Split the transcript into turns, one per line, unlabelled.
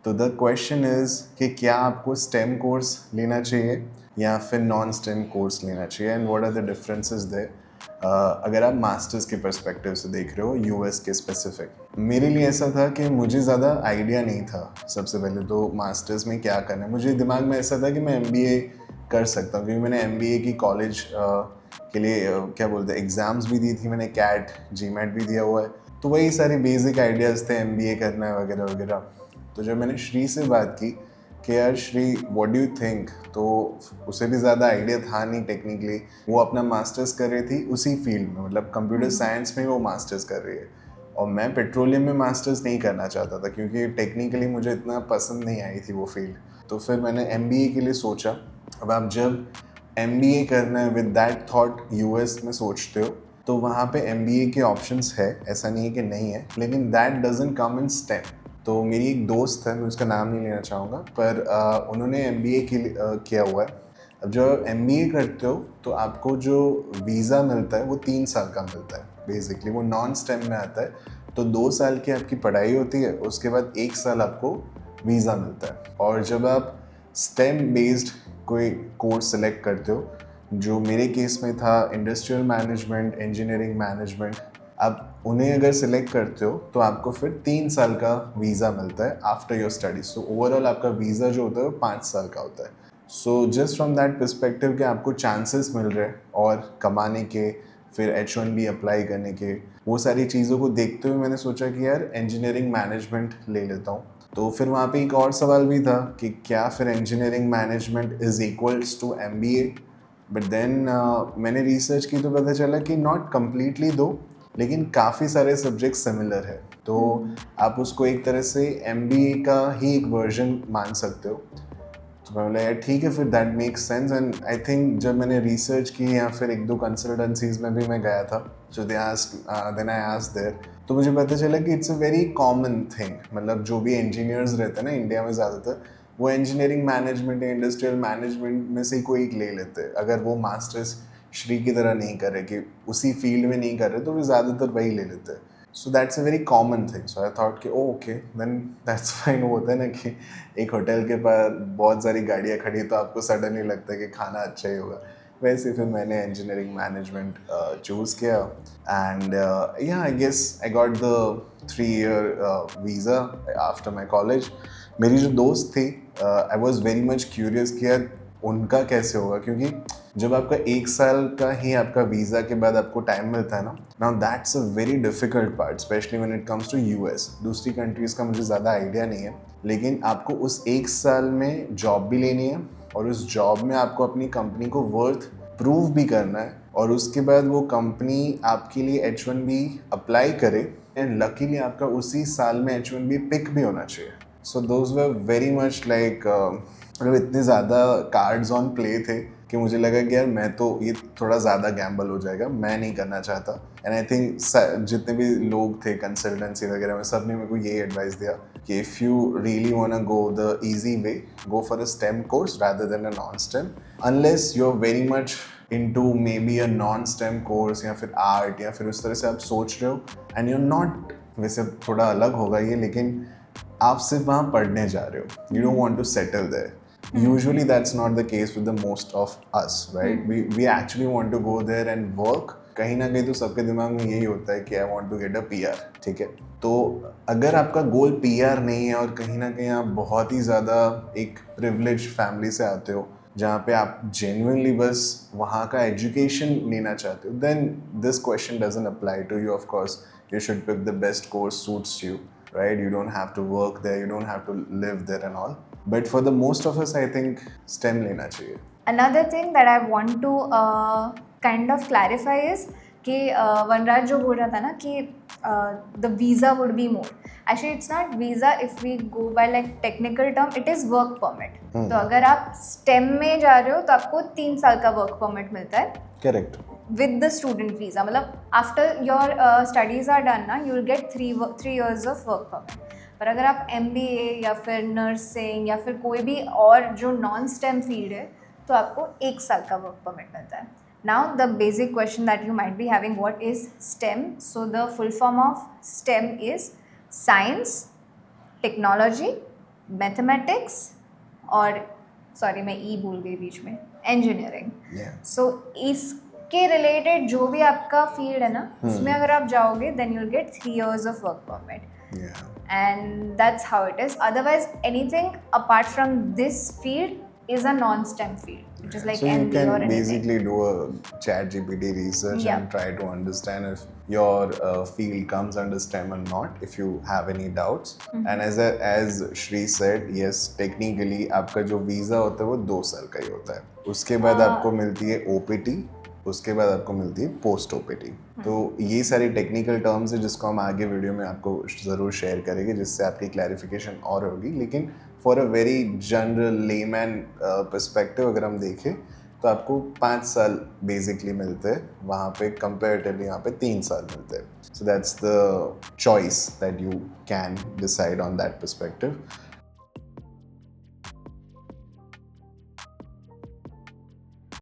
तो the question is कि क्या आपको स्टेम कोर्स लेना चाहिए या फिर नॉन स्टेम कोर्स लेना चाहिए, and what are the differences there अगर आप मास्टर्स के पर्सपेक्टिव से देख रहे हो यूएस के स्पेसिफिक। मेरे लिए ऐसा था कि मुझे ज़्यादा आइडिया नहीं था सबसे पहले तो मास्टर्स में क्या करना है। मुझे दिमाग में ऐसा था कि मैं एमबीए कर सकता हूँ, क्योंकि मैंने एमबीए की कॉलेज के लिए क्या बोलते हैं एग्ज़ाम्स भी दी थी, मैंने कैट जीमैट भी दिया हुआ है, तो वही सारे बेसिक आइडियाज़ थे एमबीए करना है वगैरह वगैरह। तो जब मैंने श्री से बात की कि यार Shri what do you think, तो उसे भी ज़्यादा आइडिया था नहीं टेक्निकली। वो अपना मास्टर्स कर रही थी उसी फील्ड में, मतलब कंप्यूटर साइंस में वो मास्टर्स कर रही है, और मैं पेट्रोलियम में मास्टर्स नहीं करना चाहता था क्योंकि टेक्निकली मुझे इतना पसंद नहीं आई थी वो फील्ड। तो फिर मैंने एमबीए के लिए सोचा। अब आप जब एमबीए करना है विद दैट थॉट यूएस में सोचते हो, तो वहाँ पे एमबीए के ऑप्शंस है, ऐसा नहीं है कि नहीं है, लेकिन that doesn't come in stem. तो मेरी एक दोस्त है, मैं उसका नाम नहीं लेना चाहूँगा, पर उन्होंने एमबीए किया हुआ है। अब जब एमबीए करते हो तो आपको जो वीज़ा मिलता है वो 3 साल का मिलता है, बेसिकली वो नॉन स्टेम में आता है। तो 2 साल की आपकी पढ़ाई होती है, उसके बाद 1 साल आपको वीज़ा मिलता है। और जब आप स्टेम बेस्ड कोई कोर्स सेलेक्ट करते हो, जो मेरे केस में था इंडस्ट्रियल मैनेजमेंट, इंजीनियरिंग मैनेजमेंट, आप उन्हें अगर सिलेक्ट करते हो तो आपको फिर 3 साल का वीज़ा मिलता है after your study. So overall आपका वीज़ा जो होता है वो 5 साल का होता है। So just from that perspective कि आपको चांसेस मिल रहे हैं और कमाने के, फिर H1B अप्लाई करने के, वो सारी चीज़ों को देखते हुए मैंने सोचा कि यार इंजीनियरिंग मैनेजमेंट ले लेता हूँ। तो फिर वहाँ पे एक और सवाल भी था कि क्या फिर engineering management is equals to MBA, but then मैंने रिसर्च की तो पता चला कि नॉट कम्प्लीटली दो, लेकिन काफ़ी सारे सब्जेक्ट सिमिलर है। तो आप उसको एक तरह से एमबीए का ही एक वर्जन मान सकते हो। तो मैं बोला यार ठीक है, फिर that makes sense. And I think जब मैंने रिसर्च की या फिर एक दो कंसल्टेंसीज में भी मैं गया था, so they asked, then I asked there, तो मुझे पता चला कि it's a very common thing. मतलब जो भी इंजीनियर्स रहते हैं ना इंडिया में ज़्यादातर, वो इंजीनियरिंग मैनेजमेंट या इंडस्ट्रियल मैनेजमेंट में से ही कोई एक ले लेते हैं। अगर वो मास्टर्स श्री की तरह नहीं कर रहे कि उसी फील्ड में नहीं कर रहे, तो वो ज़्यादातर वही ले लेते हैं। So that's a very common thing. So I thought कि ओके देन दैट्स फाइन। वो होता है ना कि एक होटल के पास बहुत सारी गाड़ियाँ खड़ी, तो आपको सडनली लगता है कि खाना अच्छा ही होगा। वैसे फिर मैंने इंजीनियरिंग मैनेजमेंट चूज़ किया, एंड या I guess I got the 3 year visa after my college. मेरी जो दोस्त थी, I was very much curious कि यार उनका कैसे होगा, क्योंकि जब आपका 1 साल का ही आपका वीज़ा के बाद आपको टाइम मिलता है ना, now that's a very difficult part, specially when it comes to US. दूसरी कंट्रीज़ का मुझे ज़्यादा आइडिया नहीं है, लेकिन आपको उस 1 साल में जॉब भी लेनी है, और उस जॉब में आपको अपनी कंपनी को वर्थ प्रूव भी करना है, और उसके बाद वो कंपनी आपके लिए H1B अप्लाई करे, एंड लकीली आपका उसी साल में H1B पिक भी होना चाहिए। So those were very much like, मतलब इतने ज़्यादा कार्ड्स ऑन प्ले थे कि मुझे लगा कि यार मैं तो ये थोड़ा ज़्यादा गैम्बल हो जाएगा, मैं नहीं करना चाहता। एंड आई थिंक जितने भी लोग थे कंसल्टेंसी वगैरह में, सब ने मेरे को यही एडवाइस दिया कि if you really want to go the easy way, go for a STEM course rather than a non STEM, unless you are very much into maybe a non STEM course या फिर art या फिर उस तरह से आप सोच रहे हो, एंड यू आर नॉट, वैसे थोड़ा अलग होगा ये, लेकिन आप सिर्फ वहाँ पढ़ने जा रहे हो, you don't want to settle there. Usually that's not the case with the most of us, right? We actually want to go there and work. कहीं ना कहीं तो सबके दिमाग में यही होता है कि I want to get a PR, ठीक है। तो अगर आपका गोल PR नहीं है, और कहीं ना कहीं आप बहुत ही ज़्यादा एक प्रिविलेज फैमिली से आते हो जहाँ पे आप जेन्युइनली बस वहाँ का एजुकेशन लेना चाहते हो, then this question doesn't apply to you. Of course you should pick the best course suits you, right? You don't have to work there, you don't have to live there and all, but for the most of us I think STEM lena chahiye.
Another thing that I want to kind of clarify is कि वनराज जो बोल रहा था ना कि the visa would be more. Actually it's not visa, if we go by like technical term it is work permit. तो अगर आप STEM में जा रहे हो तो आपको 3 साल का work permit मिलता है
Correct.
with the student visa. मतलब after your studies are done ना, you will get 3 years of work permit. पर अगर आप MBA या फिर नर्सिंग या फिर कोई भी और जो नॉन स्टेम फील्ड है, तो आपको 1 साल का वर्क परमिट मिलता है. Now the basic question that you might be having, what is STEM? So the full form of STEM is science, technology, mathematics और सॉरी मैं ई भूल गई बीच में, इंजीनियरिंग.
Yeah.
सो इसके रिलेटेड जो भी आपका फील्ड है ना, उसमें अगर आप जाओगे then you will get 3 years of work permit.
Yeah.
And that's how it is. Otherwise, anything apart from this field is a non-STEM field, which is like
So you
MBA or
can
anything.
basically do a ChatGPT research
Yeah.
and try to understand if your field comes under STEM or not, if you have any doubts. And as Shri said, yes, technically आपका जो visa होता है वो 2 साल का ही होता है. उसके बाद आपको मिलती है OPT, उसके बाद आपको मिलती है पोस्ट ओपीटी. तो ये सारी टेक्निकल टर्म्स है जिसको हम आगे वीडियो में आपको ज़रूर शेयर करेंगे, जिससे आपकी क्लैरिफिकेशन और होगी. लेकिन for a very general layman perspective अगर हम देखें तो आपको 5 साल बेसिकली मिलते हैं वहाँ पे, कंपेरेटिवली यहाँ पे 3 साल मिलते हैं. So that's the choice that you can decide on that perspective.